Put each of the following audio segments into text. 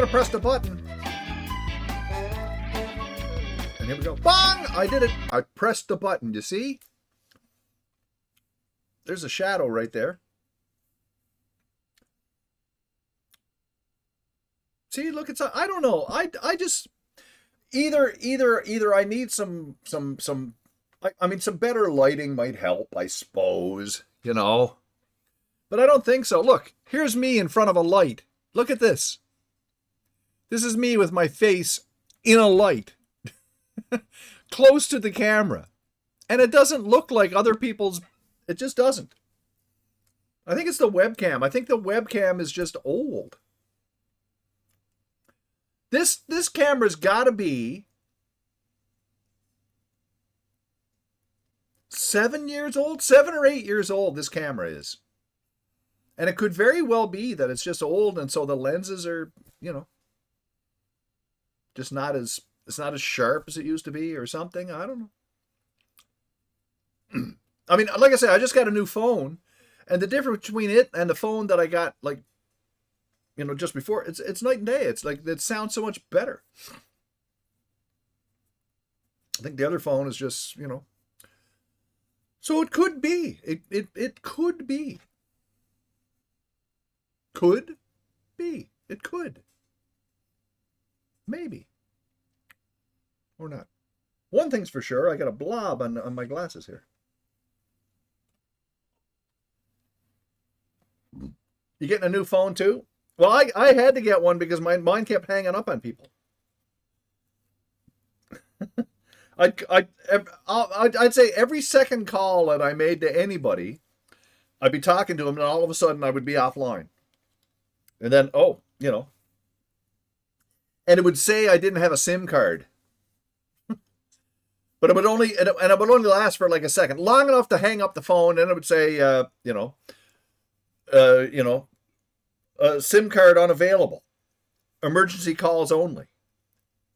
pressed a button. And here we go. Bang! I did it. I pressed the button. You see? There's a shadow right there. See, look, it's, I don't know. I just, either I need some I mean, some better lighting might help, I suppose, you know. But I don't think so. Look, here's me in front of a light. Look at this. This is me with my face in a light. Close to the camera. And it doesn't look like other people's, it just doesn't. I think it's the webcam. I think the webcam is just old. This camera's got to be 7 years old, 7 or 8 years old. This camera is, and it could very well be that it's just old, and so the lenses are, you know, just not as, it's not as sharp as it used to be, or something. I don't know. I mean, like I said, I just got a new phone, and the difference between it and the phone that I got, like, you know, just before, it's night and day. It's like, it sounds so much better. I think the other phone is just, you know. So it could be. It could be. Could be. It could. Maybe. Or not. One thing's for sure, I got a blob on my glasses here. You getting a new phone too? Well, I had to get one because mine kept hanging up on people. I'd say every second call that I made to anybody, I'd be talking to them, and all of a sudden I would be offline. And then, oh, you know. And it would say I didn't have a SIM card. But it would only, and it would only last for like a second, long enough to hang up the phone, and it would say, SIM card unavailable, emergency calls only,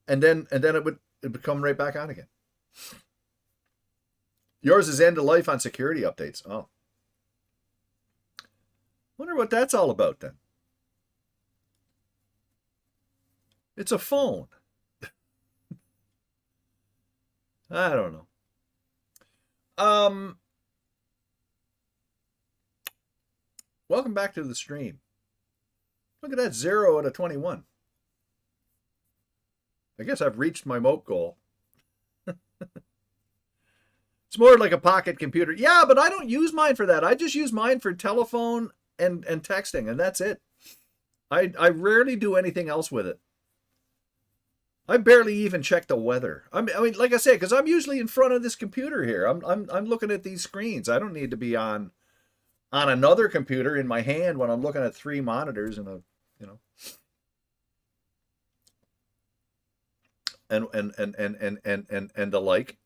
and then it would come right back on again. Yours is end of life on security updates. Oh, wonder what that's all about then. It's a phone. I don't know. Welcome back to the stream. Look at that, 0 out of 21. I guess I've reached my moat goal. It's more like a pocket computer. Yeah, but I don't use mine for that. I just use mine for telephone and texting, and that's it. I rarely do anything else with it. I barely even check the weather. I mean, like I say, because I'm usually in front of this computer here. I'm looking at these screens. I don't need to be on another computer in my hand when I'm looking at 3 monitors and a, you know, and the like.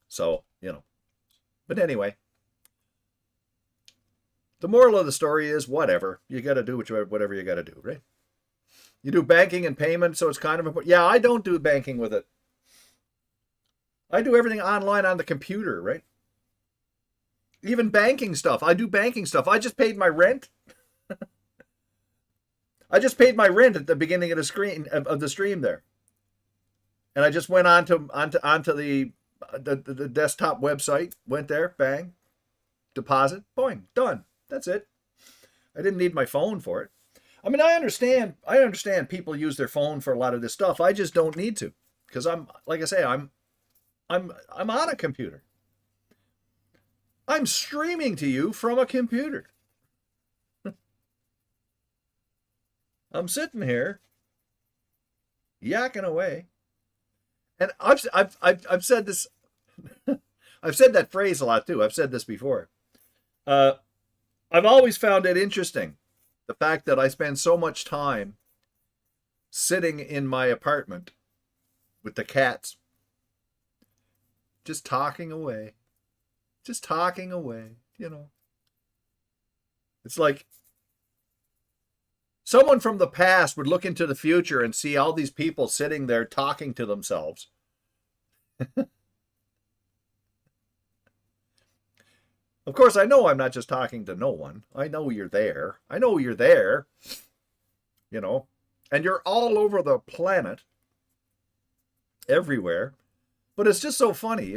So, you know. But anyway, the moral of the story is whatever. You got to do whatever you got to do, right? You do banking and payment, so it's kind of important. Yeah, I don't do banking with it. I do everything online on the computer, right? Even banking stuff. I do banking stuff. I just paid my rent. I just paid my rent at the beginning of the stream there. And I just went onto the desktop website, went there, bang, deposit, boing, done. That's it. I didn't need my phone for it. I mean, I understand people use their phone for a lot of this stuff. I just don't need to, because I'm, like I say, I'm on a computer. I'm streaming to you from a computer. I'm sitting here yakking away, and I've said this. I've said that phrase a lot too. I've said this before. I've always found it interesting, the fact that I spend so much time sitting in my apartment with the cats, just talking away, you know. It's like someone from the past would look into the future and see all these people sitting there talking to themselves. Of course, I know I'm not just talking to no one. I know you're there. You know. and you're all over the planet, everywhere. But it's just so funny,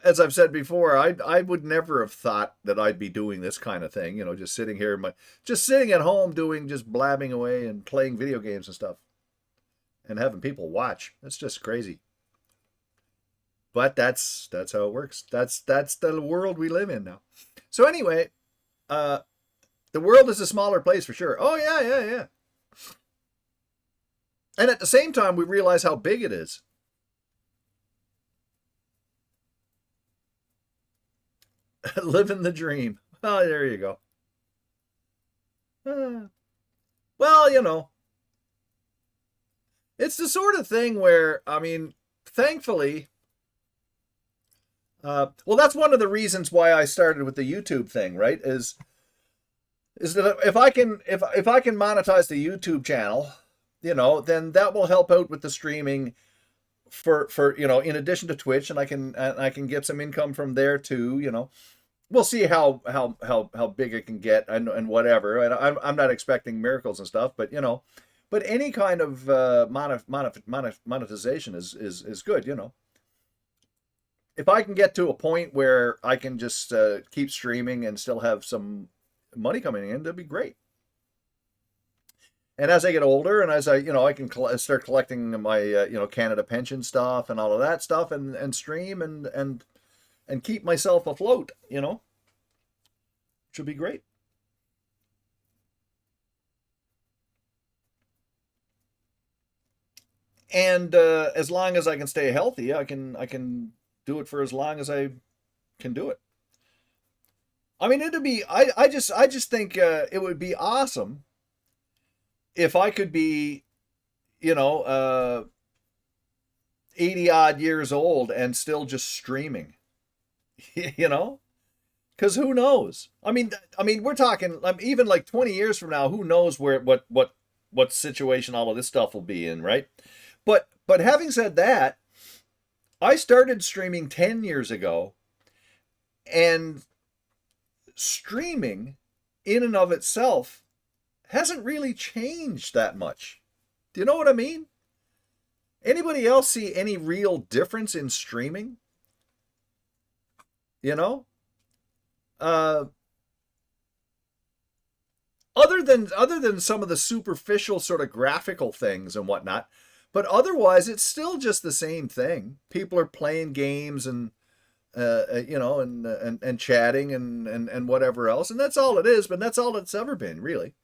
as I've said before, I would never have thought that I'd be doing this kind of thing, just sitting here just sitting at home doing just blabbing away and playing video games and stuff and having people watch. That's just crazy. But that's how it works. That's the world we live in now. So anyway, uh the world is a smaller place for sure. Oh yeah, yeah, yeah. And at the same time we realize how big it is. Living the dream. Oh, there you go. Well, it's the sort of thing where, I mean, thankfully, well, that's one of the reasons why I started with the YouTube thing, right? Is that if I can monetize the YouTube channel, then that will help out with the streaming for in addition to Twitch, and I can get some income from there too. We'll see how big it can get and whatever. And I'm not expecting miracles and stuff, but any kind of monetization is good. If I can get to a point where I can just keep streaming and still have some money coming in, that'd be great. And as I get older, and as I can start collecting my Canada pension stuff and all of that stuff, and stream and keep myself afloat, which would be great. And as long as I can stay healthy, I can do it for as long as I can do it. I mean, it'd be I just think it would be awesome if I could be, you know, uh, 80 odd years old and still just streaming, you know? Because who knows? I mean, we're talking even like 20 years from now. Who knows what situation all of this stuff will be in, right? But having said that, I started streaming 10 years ago, and streaming in and of itself hasn't really changed that much. Do you know what I mean? Anybody else see any real difference in streaming? You know? Uh, other than some of the superficial sort of graphical things and whatnot, but otherwise it's still just the same thing. People are playing games and and chatting and whatever else, and that's all it is. But that's all it's ever been, really.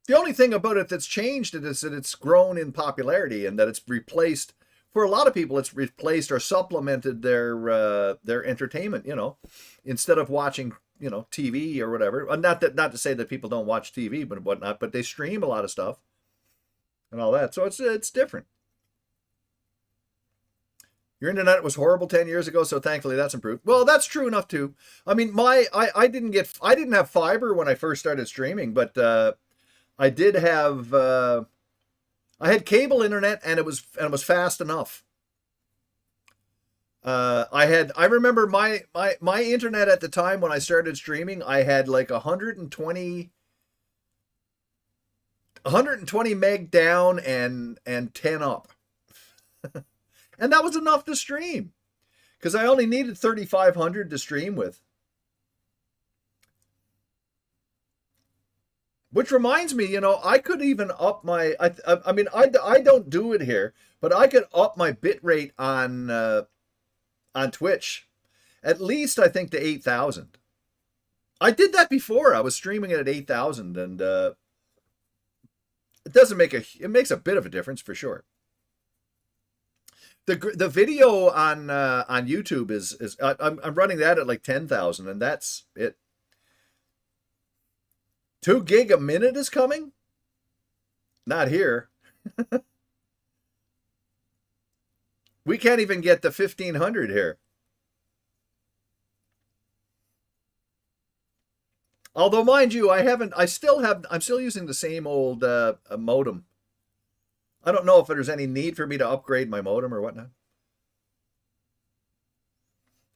The only thing about it that's changed it is that it's grown in popularity and that it's replaced. For a lot of people, it's replaced or supplemented their entertainment. Instead of watching TV or whatever. Not to say that people don't watch TV, but whatnot. But they stream a lot of stuff and all that. So it's different. Your internet was horrible 10 years ago, so thankfully that's improved. Well, that's true enough too. I mean, I didn't have fiber when I first started streaming, but I did have I had cable internet, and it was fast enough. I remember my internet at the time when I started streaming, I had like 120 meg down and 10 up. And that was enough to stream because I only needed 3,500 to stream with. Which reminds me, I could even up my. I mean, I don't do it here, but I could up my bit rate on Twitch, at least I think to 8,000. I did that before. I was streaming it at 8,000, and it makes a bit of a difference for sure. The video on YouTube is I'm running that at like 10,000, and that's it. 2 gig a minute is coming? Not here. We can't even get the 1,500 here. Although, mind you, I'm still using the same old modem. I don't know if there's any need for me to upgrade my modem or whatnot.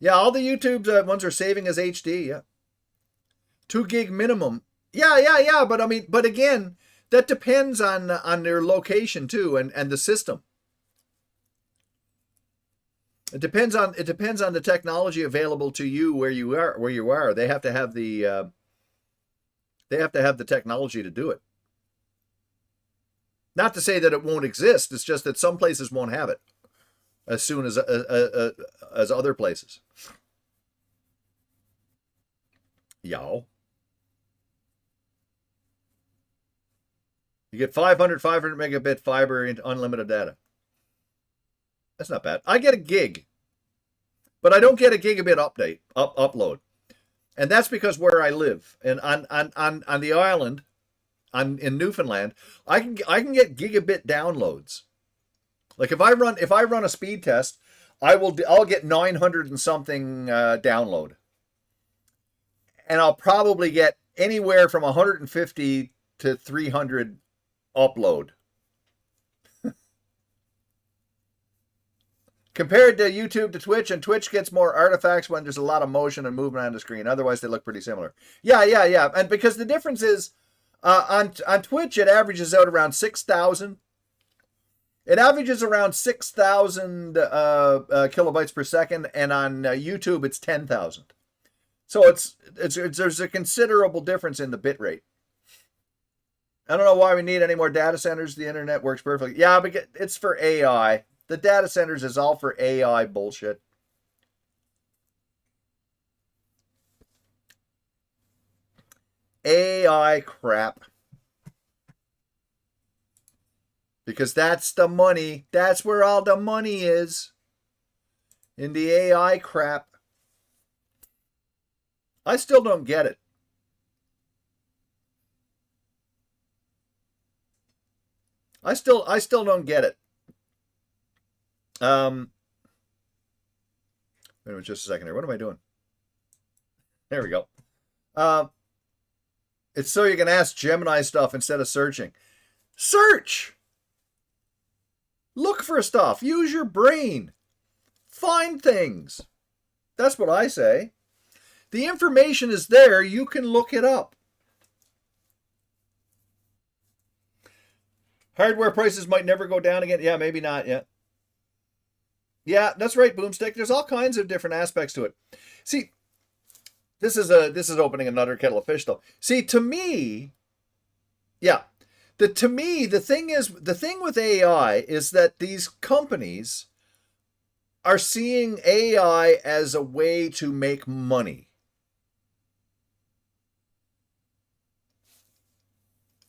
Yeah, all the YouTube ones are saving as HD, yeah. 2 gig minimum. Yeah, yeah, yeah. But I mean, but again, that depends on their location too, and the system. It depends on the technology available to you where you are. They have to have the technology to do it. Not to say that it won't exist. It's just that some places won't have it as soon as other places. Yow. You get 500 megabit fiber into unlimited data. That's not bad. I get a gig, but I don't get a gigabit upload, and that's because where I live and on the island, in Newfoundland, I can get gigabit downloads. Like if I run a speed test, I'll get 900 and something download, and I'll probably get anywhere from 150 to 300 upload. Compared to YouTube to Twitch, and Twitch gets more artifacts when there's a lot of motion and movement on the screen. Otherwise, they look pretty similar. Yeah, yeah, yeah. And because the difference is, on Twitch, it averages out around 6,000. It averages around 6,000 kilobytes per second, and on YouTube, it's 10,000. So there's a considerable difference in the bit rate. I don't know why we need any more data centers. The internet works perfectly. Yeah, but it's for AI. The data centers is all for AI bullshit. AI crap. Because that's the money. That's where all the money is. In the AI crap. I still don't get it. I still don't get it. Wait a minute, just a second here. What am I doing? There we go. It's so you can ask Gemini stuff instead of searching. Search! Look for stuff. Use your brain. Find things. That's what I say. The information is there. You can look it up. Hardware prices might never go down again. Yeah, maybe not yet. Yeah, that's right, Boomstick. There's all kinds of different aspects to it. See, this is opening another kettle of fish, though. See, to me, yeah, the thing with AI is that these companies are seeing AI as a way to make money.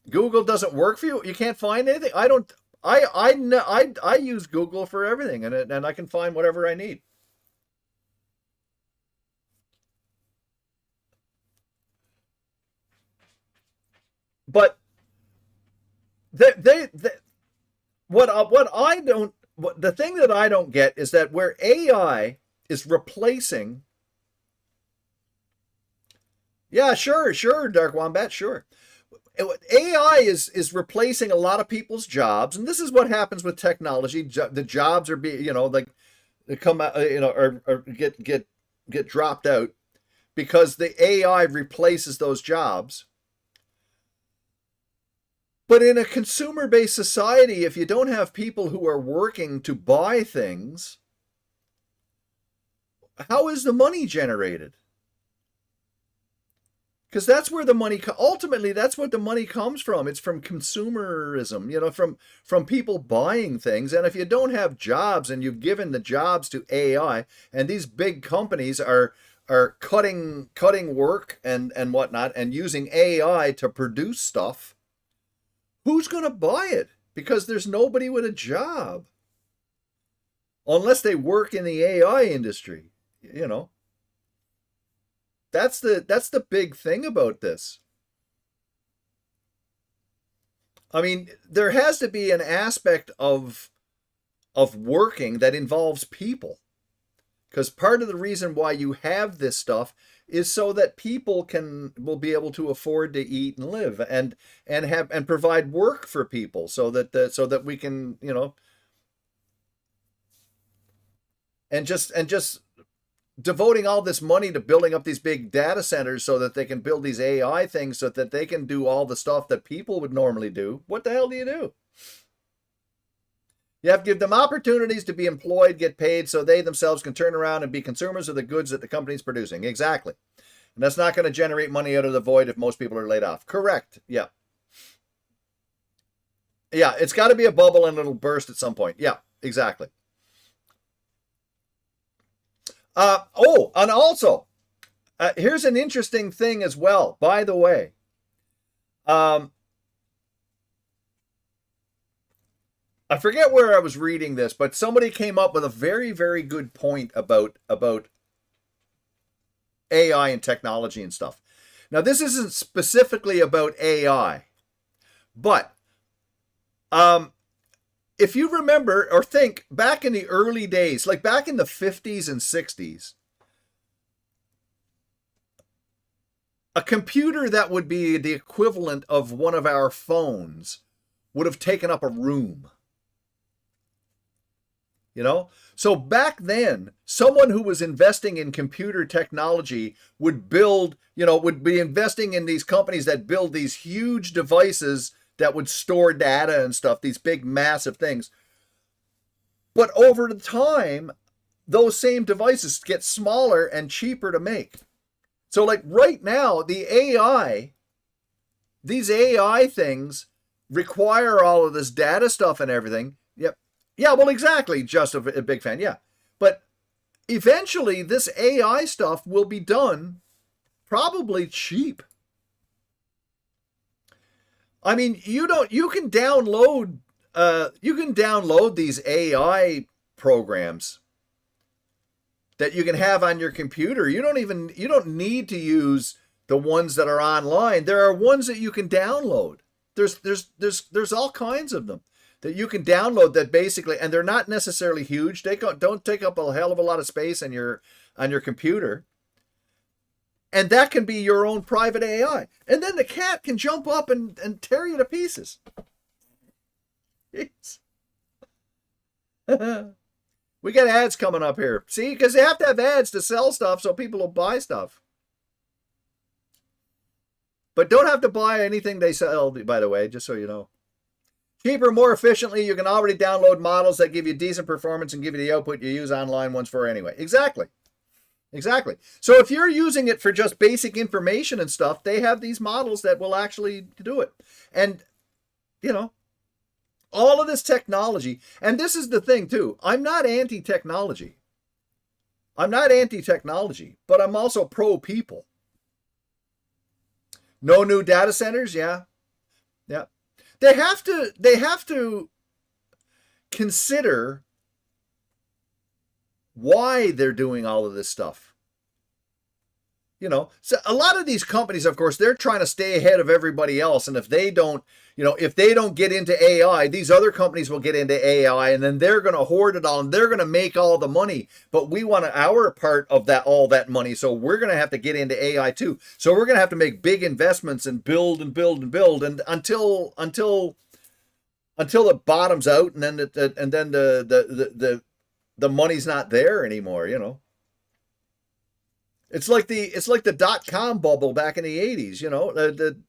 Google doesn't work for you. You can't find anything. I don't. I use Google for everything, and I can find whatever I need. But they the thing that I don't get is that where AI is replacing. Yeah, sure, Dark Wombat, sure. AI is replacing a lot of people's jobs, and this is what happens with technology. The jobs are being, like they come out, or get dropped out because the AI replaces those jobs. But in a consumer-based society, if you don't have people who are working to buy things, how is the money generated? Because that's where the money ultimately that's what the money comes from. It's from consumerism, from people buying things. And if you don't have jobs and you've given the jobs to AI, and these big companies are cutting work and whatnot and using AI to produce stuff, who's going to buy it? Because there's nobody with a job unless they work in the AI industry. That's the big thing about this. I mean, there has to be an aspect of working that involves people. Because part of the reason why you have this stuff is so that people will be able to afford to eat and live and provide work for people so that we can, and just devoting all this money to building up these big data centers so that they can build these AI things so that they can do all the stuff that people would normally do, what the hell do you do? You have to give them opportunities to be employed, get paid, so they themselves can turn around and be consumers of the goods that the company's producing. Exactly. And that's not going to generate money out of the void if most people are laid off. Correct. Yeah. Yeah, it's got to be a bubble and it'll burst at some point. Yeah, exactly. And also, here's an interesting thing as well, by the way. I forget where I was reading this, but somebody came up with a very, very good point about AI and technology and stuff. Now, this isn't specifically about AI, but if you remember or think back in the early days, like back in the 50s and 60s, a computer that would be the equivalent of one of our phones would have taken up a room. You know? So back then, someone who was investing in computer technology would build, would be investing in these companies that build these huge devices that would store data and stuff, these big, massive things. But over the time, those same devices get smaller and cheaper to make. So like right now, these AI things require all of this data stuff and everything. Yep. Yeah, well, exactly. Just a big fan. Yeah. But eventually this AI stuff will be done probably cheap. I mean, you can download these AI programs that you can have on your computer. You don't need to use the ones that are online. There are ones that you can download. There's all kinds of them that you can download that basically, and they're not necessarily huge. They don't take up a hell of a lot of space on your computer. And that can be your own private AI. And then the cat can jump up and tear you to pieces. We got ads coming up here. See, because they have to have ads to sell stuff so people will buy stuff. But don't have to buy anything they sell, by the way, just so you know. Cheaper, more efficiently, you can already download models that give you decent performance and give you the output you use online ones for anyway. Exactly. Exactly. So if you're using it for just basic information and stuff, they have these models that will actually do it. And, all of this technology, and this is the thing too, I'm not anti-technology. But I'm also pro-people. No new data centers, yeah. Yeah. They have to consider why they're doing all of this stuff. So a lot of these companies, of course, they're trying to stay ahead of everybody else. And if they don't get into AI, these other companies will get into AI, and then they're going to hoard it all and they're going to make all the money. But we want our part of all that money. So we're going to have to get into AI too. So we're going to have to make big investments and build and build and build. And until it bottoms out, and then the money's not there anymore, It's like the .com bubble back in the 80s,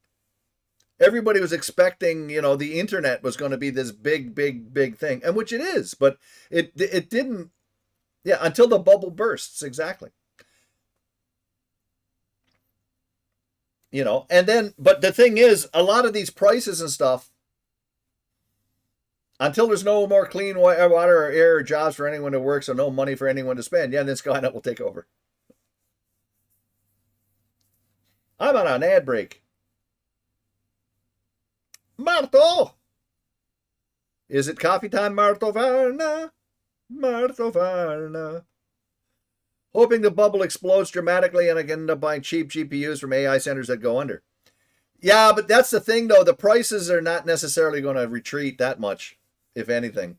everybody was expecting, the internet was going to be this big, big, big thing, and which it is, but it didn't, until the bubble bursts, exactly. And then, but the thing is, a lot of these prices and stuff, until there's no more clean water or air or jobs for anyone to work, so no money for anyone to spend, then Skynet will take over. I'm on an ad break. Marto! Is it coffee time, Marto Varna? Marto Varna. Hoping the bubble explodes dramatically and I can end up buying cheap GPUs from AI centers that go under. Yeah, but that's the thing, though. The prices are not necessarily going to retreat that much, if anything.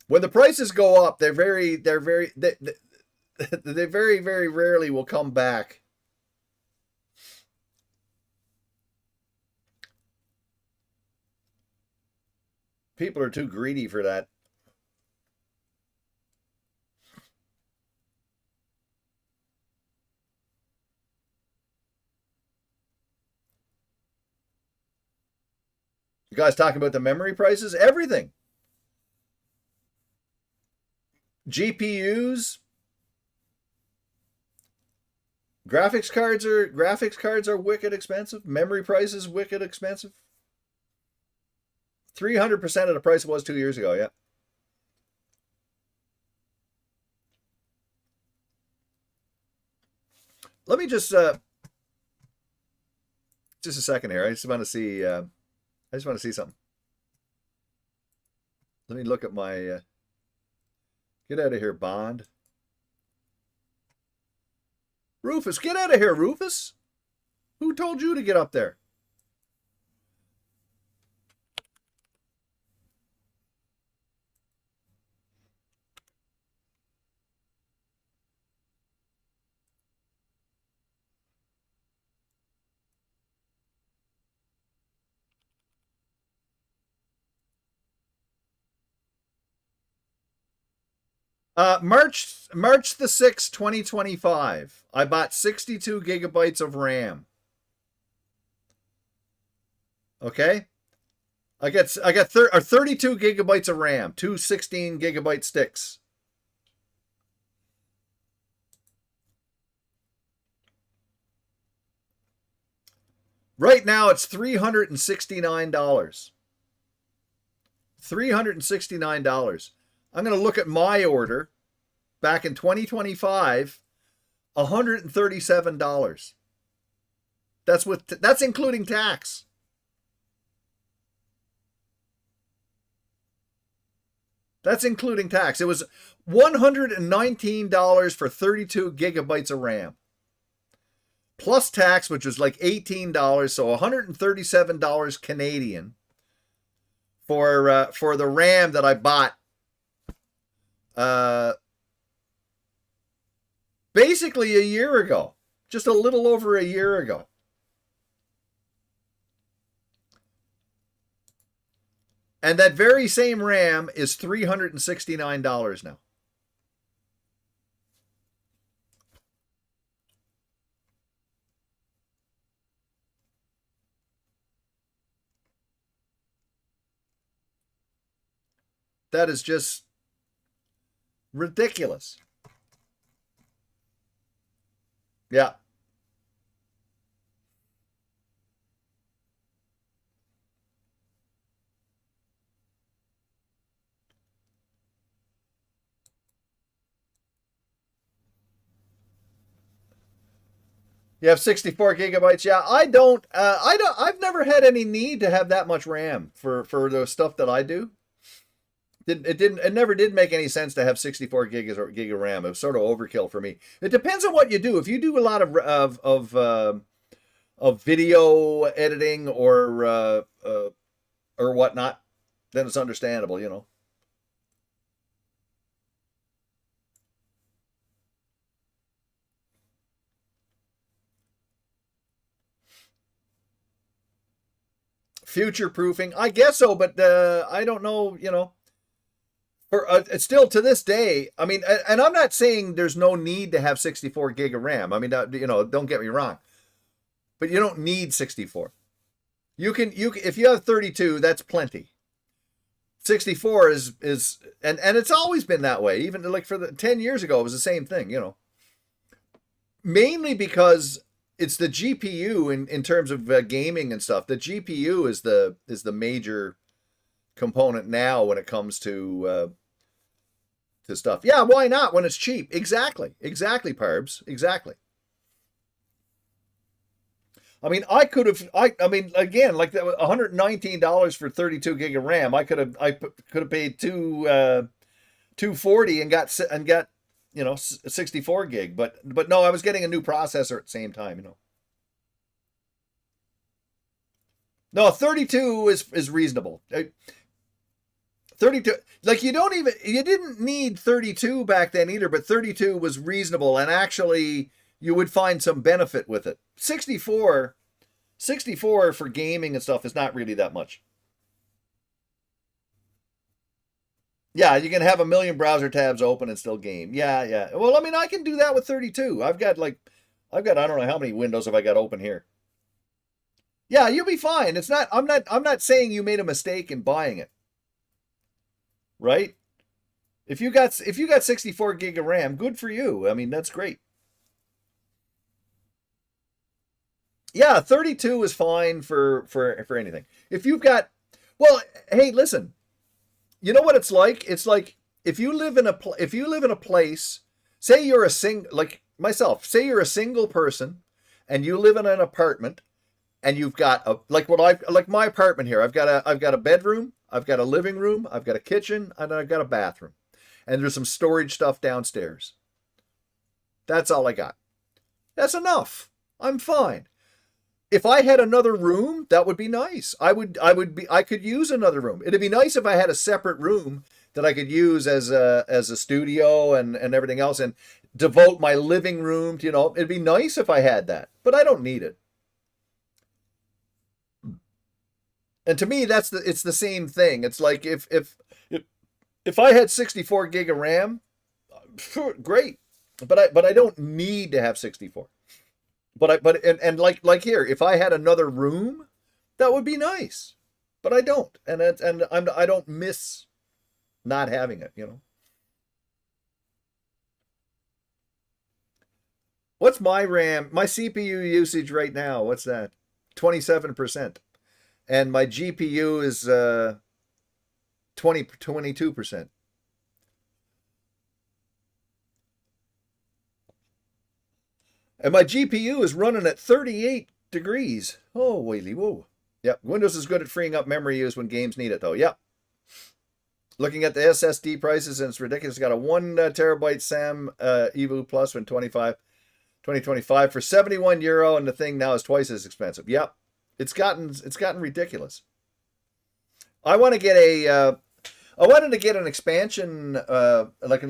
When the prices go up, they very, very rarely will come back. People are too greedy for that. You guys talking about the memory prices? Everything. GPUs, graphics cards are wicked expensive. Memory prices wicked expensive. 300% of the price it was 2 years ago. Yeah. Let me just a second here. I just want to see. I just want to see something. Let me look at my. Get out of here, Bond. Rufus, get out of here, Rufus. Who told you to get up there? March the 6th, 2025. I bought 62 gigabytes of RAM. Okay? I got 32 gigabytes of RAM, two 16 gigabyte sticks. Right now it's $369. $369. I'm going to look at my order back in 2025, $137. That's including tax. That's including tax. It was $119 for 32 gigabytes of RAM. Plus tax, which was like $18, so $137 Canadian for the RAM that I bought. Basically a year ago, just a little over a year ago. And that very same RAM is $369 now. That is just ridiculous. Yeah. You have 64 gigabytes. Yeah, I don't. I've never had any need to have that much RAM for the stuff that I do. It never did make any sense to have 64 gig of RAM. It was sort of overkill for me. It depends on what you do. If you do a lot of video editing or whatnot, then it's understandable, you know. Future proofing, I guess so, but I don't know, you know. For it's still to this day. I mean, and I'm not saying there's no need to have 64 gig of RAM. I mean, you know, don't get me wrong, but you don't need 64. You can if you have 32, that's plenty. 64 is and it's always been that way. Even like for the 10 years ago, it was the same thing, you know. Mainly because it's the GPU in terms of gaming and stuff. The GPU is the major component now when it comes to stuff. Yeah, why not when it's cheap? Exactly, Parbs, exactly. I mean, I could have. I mean, again, like that, $119 for 32 gig of RAM. I could have paid 240 and got you know 64 gig. But no, I was getting a new processor at the same time. You know. No, 32 is reasonable. 32, like you didn't need 32 back then either, but 32 was reasonable, and actually you would find some benefit with it. 64 for gaming and stuff is not really that much. Yeah, you can have a million browser tabs open and still game. Yeah. Well, I mean, I can do that with 32. I've got I don't know how many windows have I got open here. Yeah, you'll be fine. It's not. I'm not saying you made a mistake in buying it, right? If you got 64 gig of RAM, good for you. I mean, that's great. Yeah, 32 is fine for anything. If you've got, well, hey, listen. You know what it's like? It's like if you live in a place, say you're a like myself, say you're a single person and you live in an apartment and you've got a like what I've like my apartment here. I've got a bedroom, I've got a living room, I've got a kitchen, and I've got a bathroom. And there's some storage stuff downstairs. That's all I got. That's enough. I'm fine. If I had another room, that would be nice. I could use another room. It'd be nice if I had a separate room that I could use as a studio and everything else and devote my living room to, it'd be nice if I had that, but I don't need it. And to me, it's the same thing. It's like if I had 64 gig of RAM, great. But I don't need to have 64. But like here, if I had another room, that would be nice. But I don't, I don't miss not having it. What's my RAM? My CPU usage right now? What's that? 27%, and my GPU is 22%. And my GPU is running at 38 degrees. Oh, whaley, whoa. Yep, Windows is good at freeing up memory use when games need it, though. Yep. Looking at the SSD prices, and it's ridiculous. It's got a 1 terabyte SAM EVO Plus in 2025 for €71, and the thing now is twice as expensive. Yep. It's gotten ridiculous. I want to get I wanted to get an expansion, like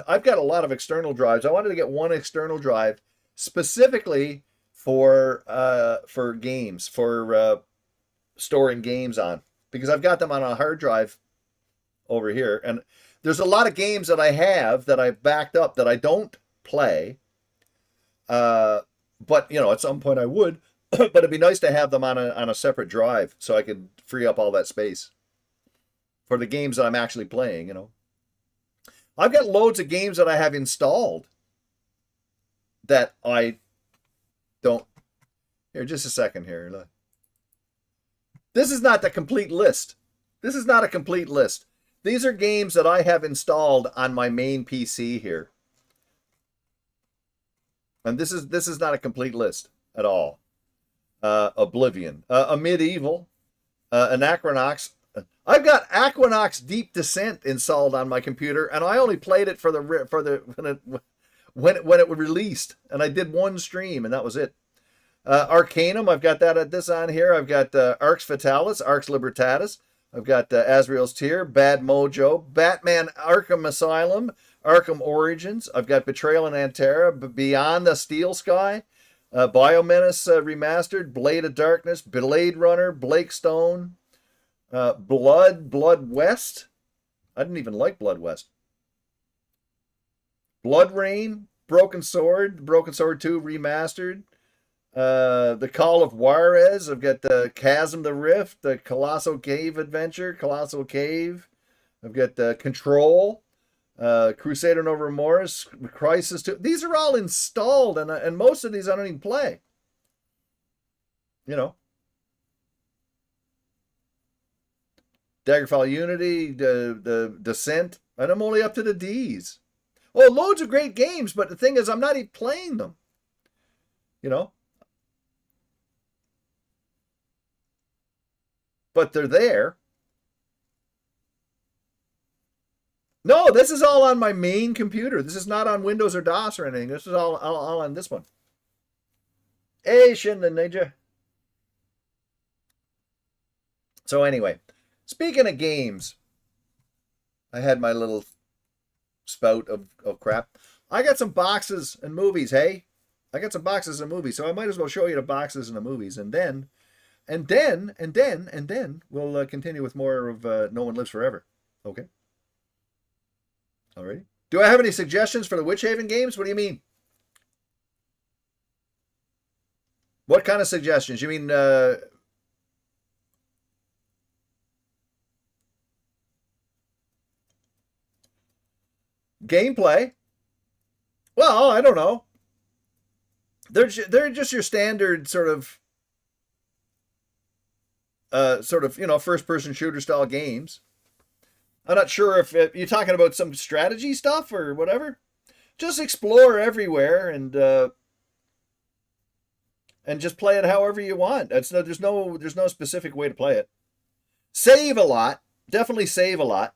I've got a lot of external drives. I wanted to get one external drive specifically for games, for storing games on, because I've got them on a hard drive over here, and there's a lot of games that I have that I've backed up that I don't play. But at some point I would, but it'd be nice to have them on a separate drive so I could free up all that space for the games that I'm actually playing. I've got loads of games that I have installed that I don't. Here, just a second here. This is not the complete list. This is not a complete list. These are games that I have installed on my main PC here. And this is not a complete list at all. Oblivion, a Medieval, an Aquanox. I've got Aquanox Deep Descent installed on my computer, and I only played it for the when it was released, and I did one stream, and that was it. Arcanum, I've got this on here. I've got Arx Fatalis, Arx Libertatis. I've got Azrael's Tear, Bad Mojo, Batman Arkham Asylum, Arkham Origins. I've got Betrayal in Antera, Beyond the Steel Sky, Biomenace Remastered, Blade of Darkness, Blade Runner, Blake Stone, Blood West. I didn't even like Blood West. Blood Rain, Broken Sword 2 Remastered, the Call of Juarez. I've got the Chasm the Rift, the Colossal Cave Adventure, Colossal Cave. I've got the Control, Crusader No Remorse, Crisis 2. These are all installed, and most of these I don't even play. Daggerfall Unity, the Descent, and I'm only up to the D's. Oh, loads of great games, but the thing is, I'm not even playing them. But they're there. No, this is all on my main computer. This is not on Windows or DOS or anything. This is all on this one. Hey, Shinlin Ninja. So anyway, speaking of games, I had my little spout of crap. I got some boxes and movies, hey? I got some boxes and movies, so I might as well show you the boxes and the movies, and then we'll continue with more of No One Lives Forever. Okay? Alrighty. Do I have any suggestions for the Witch Haven games? What do you mean? What kind of suggestions? You mean Gameplay. Well, I don't know. They're just your standard first person shooter style games. I'm not sure if you're talking about some strategy stuff or whatever. Just explore everywhere and just play it however you want. There's no specific way to play it. Save a lot. Definitely save a lot.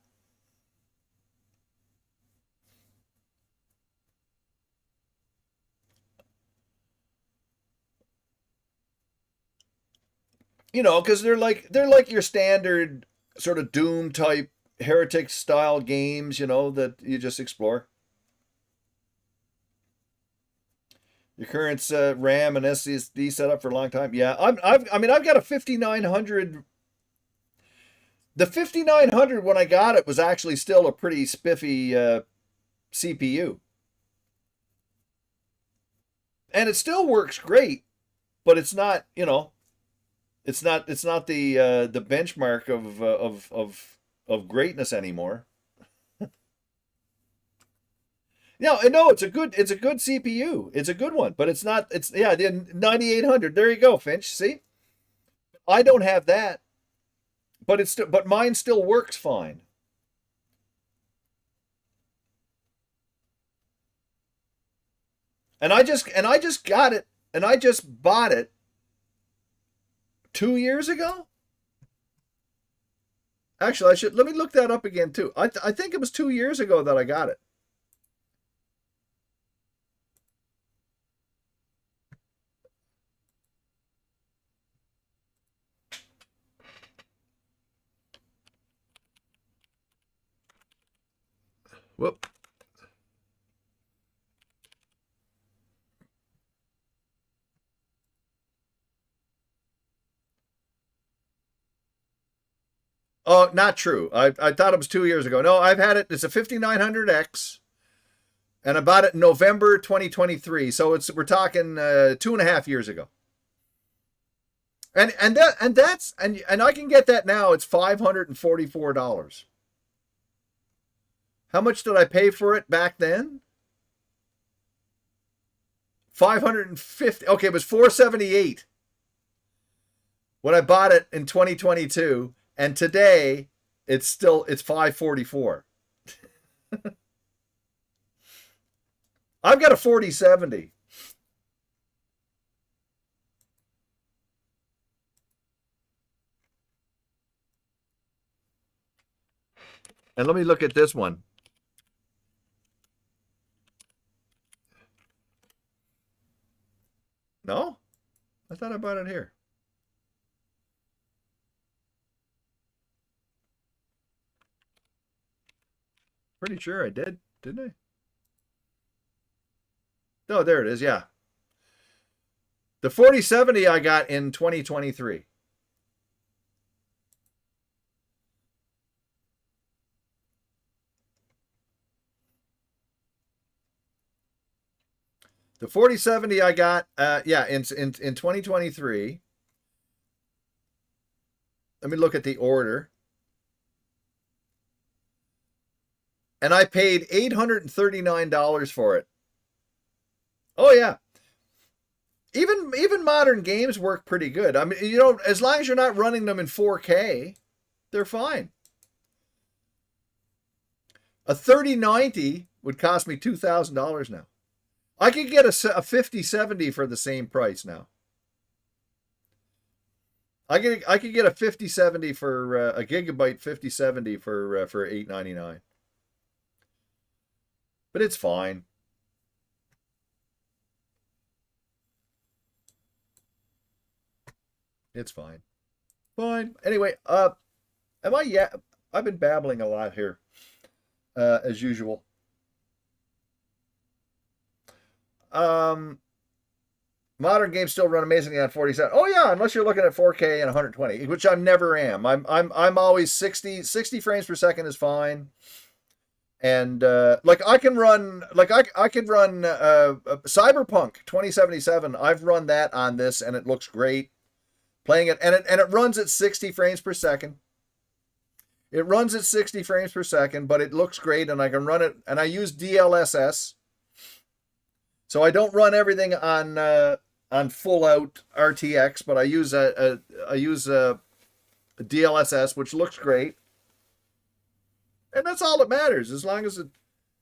Because they're like your standard sort of Doom type heretic style games, that you just explore. Your current RAM and SSD setup for a long time. Yeah, I've got a 5900. The 5900 when I got it was actually still a pretty spiffy CPU, and it still works great. But it's not, it's not the benchmark of greatness anymore. No, it's a good CPU. It's a good one, but it's not. It's yeah, the 9800. There you go, Finch. See, I don't have that, but mine still works fine. And I just got it, and I just bought it 2 years ago. Actually, I should let me look that up again too. I think it was 2 years ago that I got it. Whoop. Oh, not true. I thought it was 2 years ago. No, I've had it. It's a 5900X, and I bought it in November 2023. So we're talking 2.5 years ago. And I can get that now. It's $544. How much did I pay for it back then? 550. Okay, it was 478 when I bought it in 2022, and today it's 544. I've got a 4070. And let me look at this one. No? I thought I bought it here. Pretty sure I did, didn't I? Oh, there it is. Yeah. The 4070 I got in 2023. The 4070 I got, in 2023. Let me look at the order. And I paid $839 for it. Oh yeah. Even modern games work pretty good. I mean, as long as you're not running them in 4K, they're fine. A 3090 would cost me $2,000 now. I could get a 5070 for the same price now. I could get a 5070 for a gigabyte 5070 for $899. But it's fine. It's fine. Fine. Anyway, I've been babbling a lot here, as usual. Modern games still run amazingly on 47. Oh yeah, unless you're looking at 4K and 120, which I never am. I'm always 60 frames per second is fine. And like I can run Cyberpunk 2077. I've run that on this and it looks great. Playing it and it runs at 60 frames per second. It runs at 60 frames per second, but it looks great, and I can run it. And I use DLSS, so I don't run everything on full out RTX, but I use a DLSS, which looks great, and that's all that matters. As long as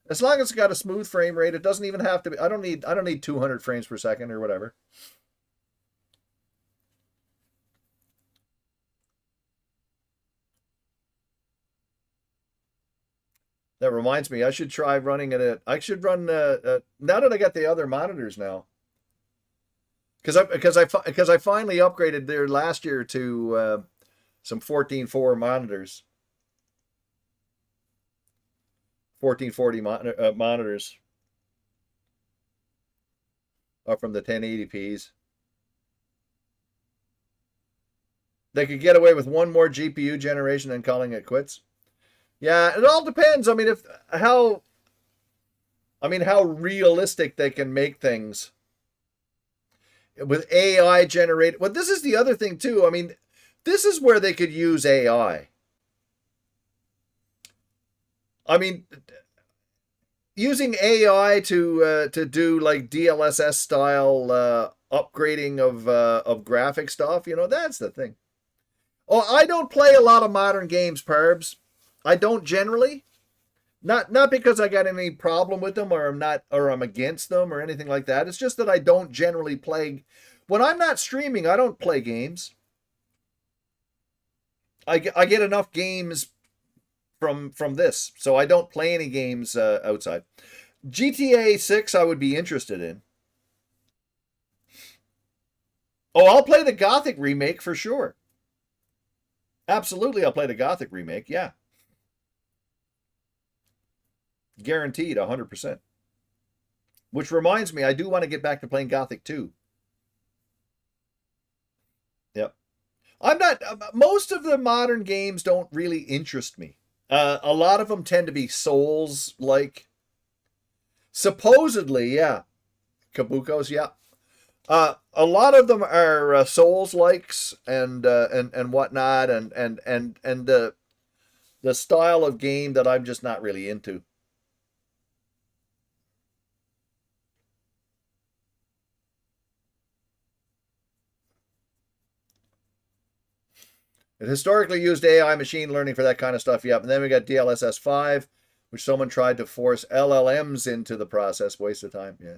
it's got a smooth frame rate, it doesn't even have to be. I don't need 200 frames per second or whatever. That reminds me, I should try running it at. I should run now that I got the other monitors now, because I finally upgraded there last year to some 14.4 monitors, 1440 monitors up from the 1080p's. They could get away with one more GPU generation and calling it quits. Yeah, it all depends. I mean, how realistic they can make things with AI generated. Well, this is the other thing too. I mean, this is where they could use AI. I mean, using AI to do like DLSS style upgrading of graphic stuff. That's the thing. Oh, I don't play a lot of modern games, Parbs. I don't generally. Not because I got any problem with them or I'm against them or anything like that. It's just that I don't generally play. When I'm not streaming, I don't play games. I get enough games from this, so I don't play any games outside. GTA 6 I would be interested in. Oh, I'll play the Gothic remake for sure. Absolutely, I'll play the Gothic remake. Yeah. Guaranteed 100%. Which reminds me, I do want to get back to playing Gothic 2. Yep. Most of the modern games don't really interest me. A lot of them tend to be Souls-like. Supposedly, yeah. Kabukos, yeah. A lot of them are Souls-likes and whatnot, and the style of game that I'm just not really into. It historically used AI machine learning for that kind of stuff, yep. And then we got DLSS 5, which someone tried to force LLMs into the process. Waste of time, yeah.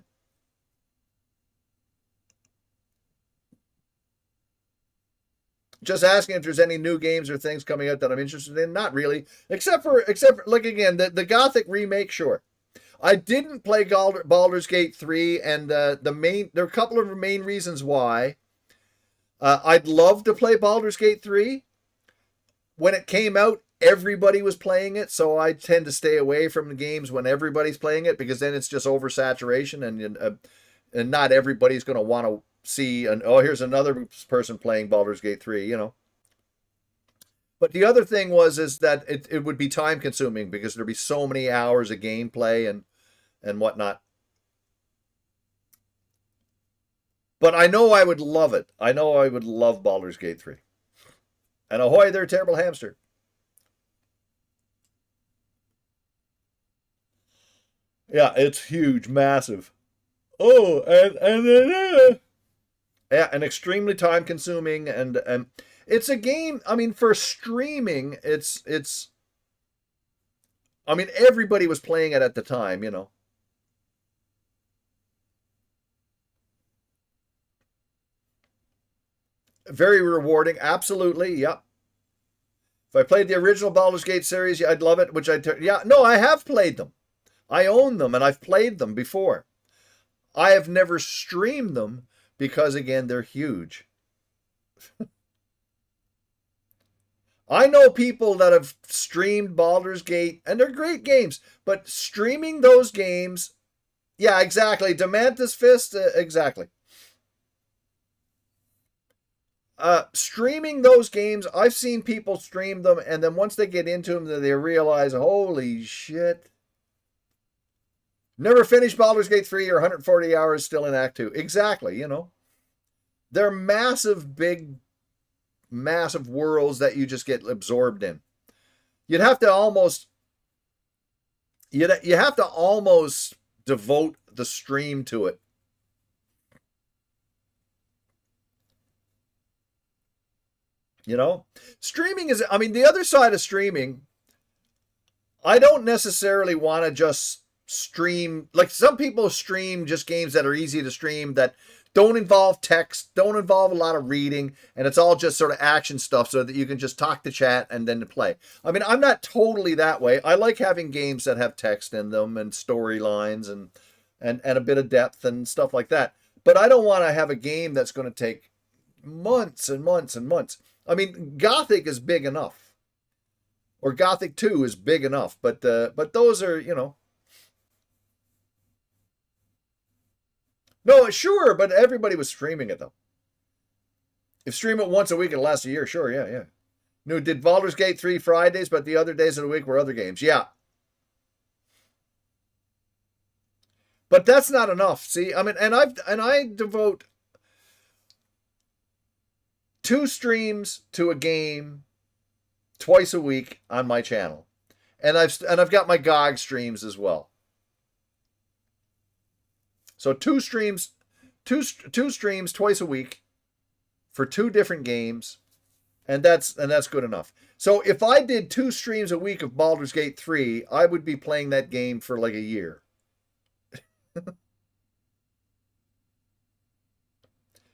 Just asking if there's any new games or things coming out that I'm interested in. Not really, except for like again the Gothic remake. Sure, I didn't play Baldur's Gate 3, and there are a couple of main reasons why. I'd love to play Baldur's Gate 3. When it came out, everybody was playing it, so I tend to stay away from the games when everybody's playing it, because then it's just oversaturation, and not everybody's going to want to see here's another person playing Baldur's Gate 3, But the other thing is that it would be time consuming, because there'd be so many hours of gameplay and whatnot. But I know I would love it. I know I would love Baldur's Gate 3. And ahoy there, terrible hamster. Yeah, it's huge, massive. Oh, and then yeah, and extremely time consuming, and it's a game. I mean, for streaming, it's. I mean, everybody was playing it at the time, Very rewarding, absolutely. Yep. If I played the original Baldur's Gate series, yeah, I'd love it. No, I have played them. I own them, and I've played them before. I have never streamed them because, again, they're huge. I know people that have streamed Baldur's Gate, and they're great games, but streaming those games, yeah, exactly. Demantis Fist, exactly. Streaming those games, I've seen people stream them, and then once they get into them, they realize, holy shit. Never finished Baldur's Gate 3 or 140 hours still in Act 2. Exactly, They're massive, big, massive worlds that you just get absorbed in. you'd have to almost you have to almost devote the stream to it. You know, streaming is, I mean, the other side of streaming, I don't necessarily want to just stream. Like some people stream just games that are easy to stream that don't involve text, don't involve a lot of reading, and it's all just sort of action stuff so that you can just talk to chat and then play. I mean, I'm not totally that way. I like having games that have text in them and storylines and a bit of depth and stuff like that. But I don't want to have a game that's going to take months and months and months. I mean, Gothic is big enough, or Gothic 2 is big enough, but those are, you know. No, sure, but everybody was streaming it though. If stream it once a week, it'll last a year. Sure, yeah, yeah. No, did Baldur's Gate 3 Fridays, but the other days of the week were other games. Yeah. But that's not enough. See, I mean, and I devote 2 streams to a game twice a week on my channel. And I've got my GOG streams as well. So 2 streams twice a week for 2 different games, and that's good enough. So if I did 2 streams a week of Baldur's Gate 3, I would be playing that game for like a year.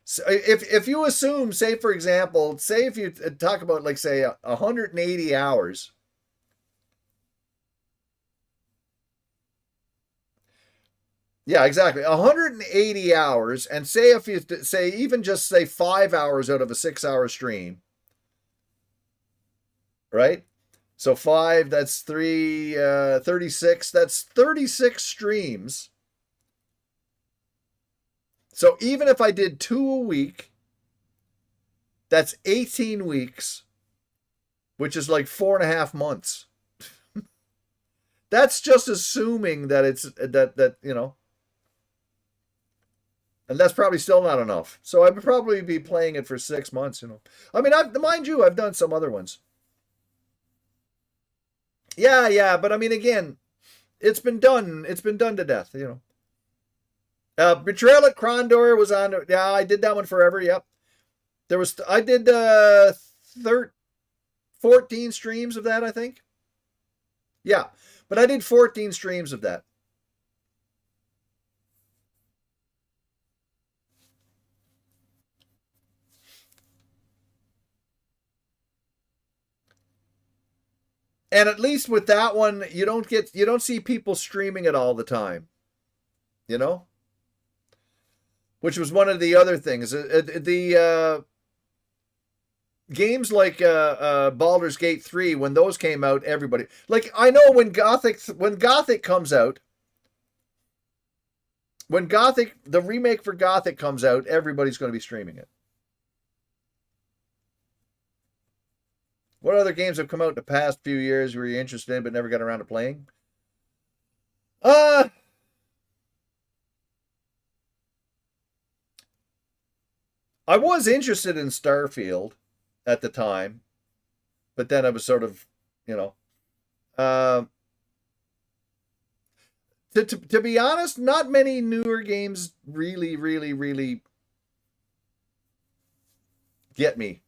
So if you assume, say for example, say if you talk about like say 180 hours. Yeah, exactly. 180 hours, and say if you say even just say 5 hours out of a 6-hour stream, right? So 5, that's 3, 36. That's 36 streams. So even if I did 2 a week, that's 18 weeks, which is like 4.5 months. That's just assuming that it's that you know. And that's probably still not enough. So I would probably be playing it for 6 months, you know. I mean, mind you, I've done some other ones. Yeah, yeah, but I mean, again, it's been done. It's been done to death, you know. Betrayal at Krondor was on. Yeah, I did that one forever. Yep. I did 14 streams of that, I think. Yeah, but I did 14 streams of that. And at least with that one, you don't see people streaming it all the time, you know, which was one of the other things. The games like Baldur's Gate 3, when those came out, everybody, like, I know when Gothic comes out, the remake for Gothic comes out, everybody's going to be streaming it. What other games have come out in the past few years were you interested in but never got around to playing? I was interested in Starfield at the time, but then I was sort of, you know, to be honest, not many newer games really get me.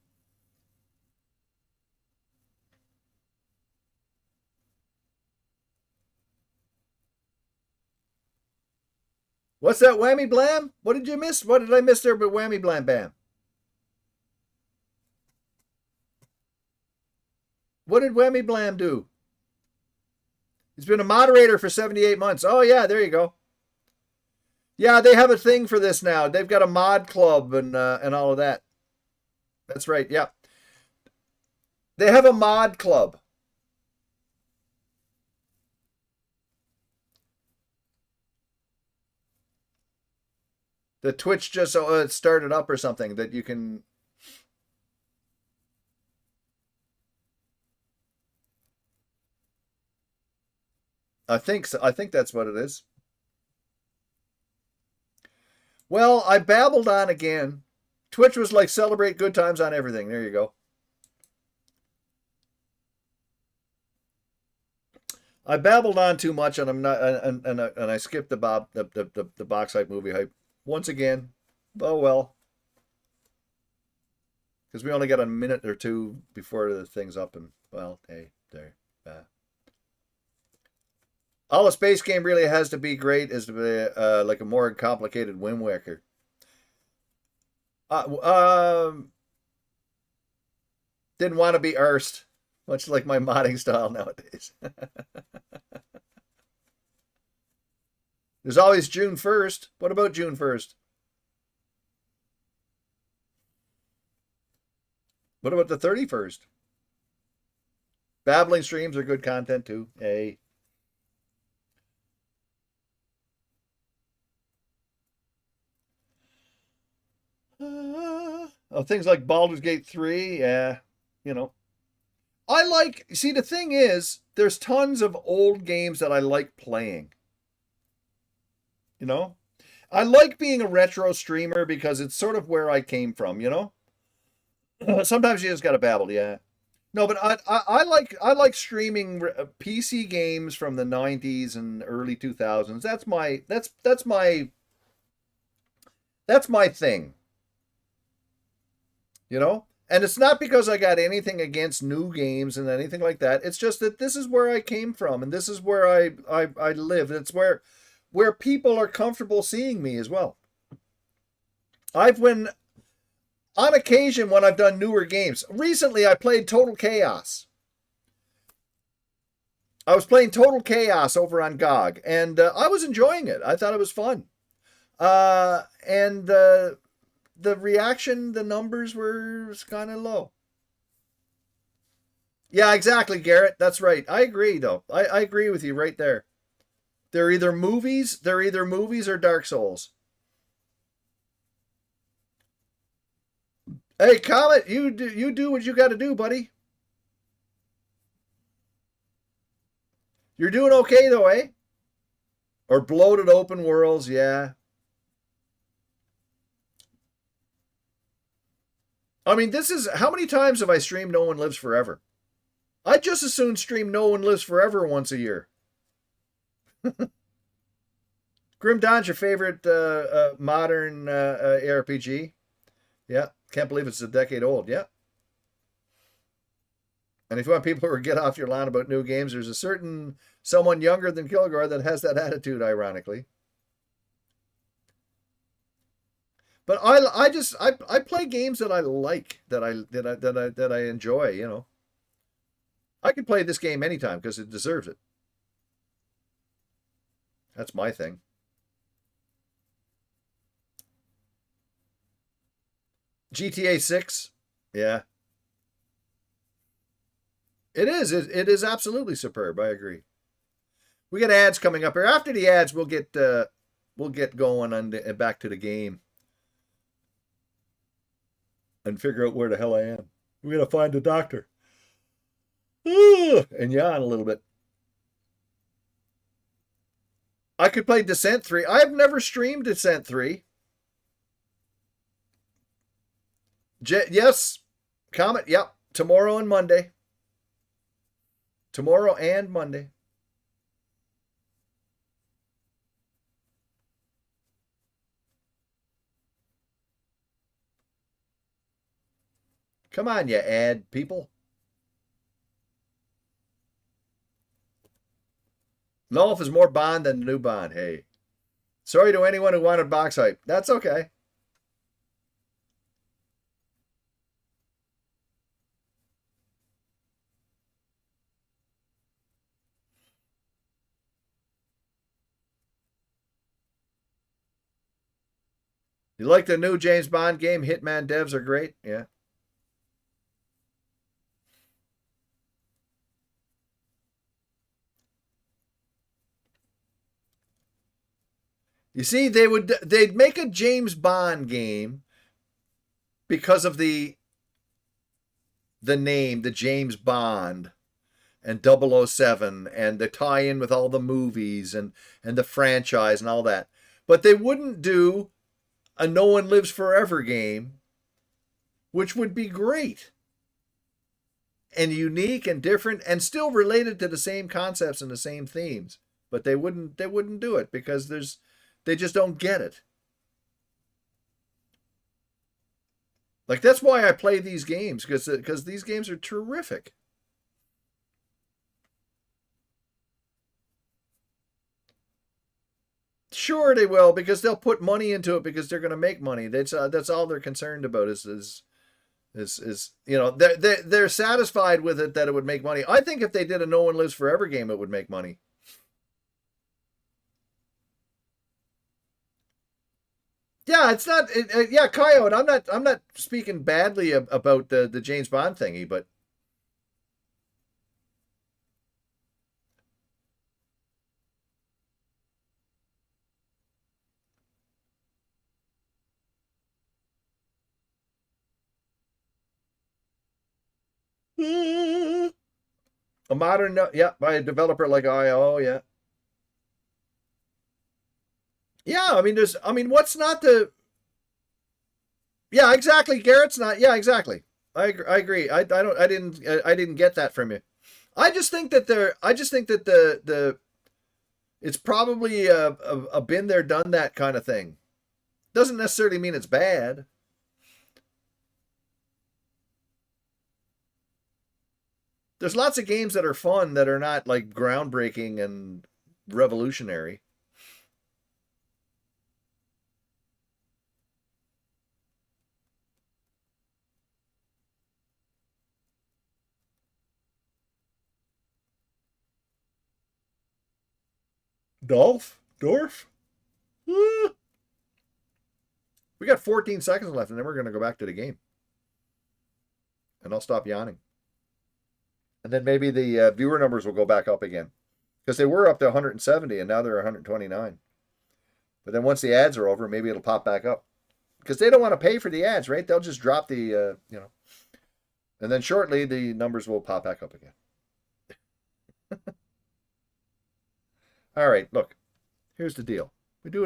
What's that, whammy blam? What did you miss? What did I miss there but whammy blam bam? What did whammy blam do? He's been a moderator for 78 months. Oh, yeah, there you go. Yeah, they have a thing for this now. They've got a mod club and all of that. That's right, yeah. They have a mod club. The Twitch just started up or something that you can. I think so. I think that's what it is. Well, I babbled on again. Twitch was like celebrate good times on everything. There you go. I babbled on too much, and I'm not, and I skipped the box hype movie hype once again. Oh well, because we only got a minute or two before the thing's up, and well, hey, there. All a space game really has to be great is to be like a more complicated Wind Waker. Didn't want to be arsed, much like my modding style nowadays. There's always June 1st. What about June 1st? What about the 31st? Babbling streams are good content too. Hey. Things like Baldur's Gate 3, yeah, you know. I like, see, the thing is, there's tons of old games that I like playing. You know? I like being a retro streamer because it's sort of where I came from, you know? Sometimes you just gotta babble, yeah. No, but I like streaming PC games from the 90s and early 2000s. That's my thing. You know? And it's not because I got anything against new games and anything like that. It's just that this is where I came from and this is where I live. It's where people are comfortable seeing me as well. I've been on occasion when I've done newer games. Recently I played Total Chaos. I was playing Total Chaos over on GOG and I was enjoying it. I thought it was fun. And the reaction, the numbers were kind of low. Yeah, exactly, Garrett. That's right. I agree, though. I agree with you right there. They're either movies or Dark Souls. Hey, Comet, you do what you got to do, buddy. You're doing okay, though, eh? Or bloated open worlds, yeah. I mean, this is, how many times have I streamed No One Lives Forever? I just as soon stream No One Lives Forever once a year. Grim Dawn's your favorite modern ARPG? Yeah, can't believe it's a decade old. Yeah. And if you want people to get off your lawn about new games, there's a certain someone younger than Kilgore that has that attitude, ironically. But I play games that I like, that I enjoy, you know. I can play this game anytime because it deserves it. That's my thing. GTA 6. Yeah. It is. It is absolutely superb. I agree. We got ads coming up here. After the ads, we'll get going on back to the game and figure out where the hell I am. We gotta find a doctor. And yawn a little bit. I could play Descent 3. I've never streamed Descent 3. Yes. Comet. Yep. Tomorrow and Monday. Tomorrow and Monday. Come on, you ad people. Nolf is more Bond than the new Bond. Hey. Sorry to anyone who wanted box hype. That's okay. You like the new James Bond game? Hitman devs are great. Yeah. You see, they'd make a James Bond game because of the name, the James Bond and 007 and the tie-in with all the movies and the franchise and all that. But they wouldn't do a No One Lives Forever game, which would be great. and unique and different and still related to the same concepts and the same themes. But they wouldn't do it because they just don't get it. Like that's why I play these games because these games are terrific. Sure, they will because they'll put money into it because they're going to make money. That's all they're concerned about is they're satisfied with it that it would make money. I think if they did a No One Lives Forever game, it would make money. Yeah, it's not. Yeah, Coyote. I'm not speaking badly about the James Bond thingy, but a modern, yeah, by a developer like IO, yeah, yeah. I mean, what's not the? Yeah, exactly. Garrett's not. Yeah, exactly. I agree. I didn't get that from you. I just think that they're. I just think that the it's probably a been there, done that kind of thing. Doesn't necessarily mean it's bad. There's lots of games that are fun that are not like groundbreaking and revolutionary. Dorf. We got 14 seconds left, and then we're going to go back to the game, and I'll stop yawning, and then maybe the viewer numbers will go back up again because they were up to 170, and now they're 129. But then once the ads are over, maybe it'll pop back up because they don't want to pay for the ads, right? They'll just drop and then shortly the numbers will pop back up again. All right, look, here's the deal.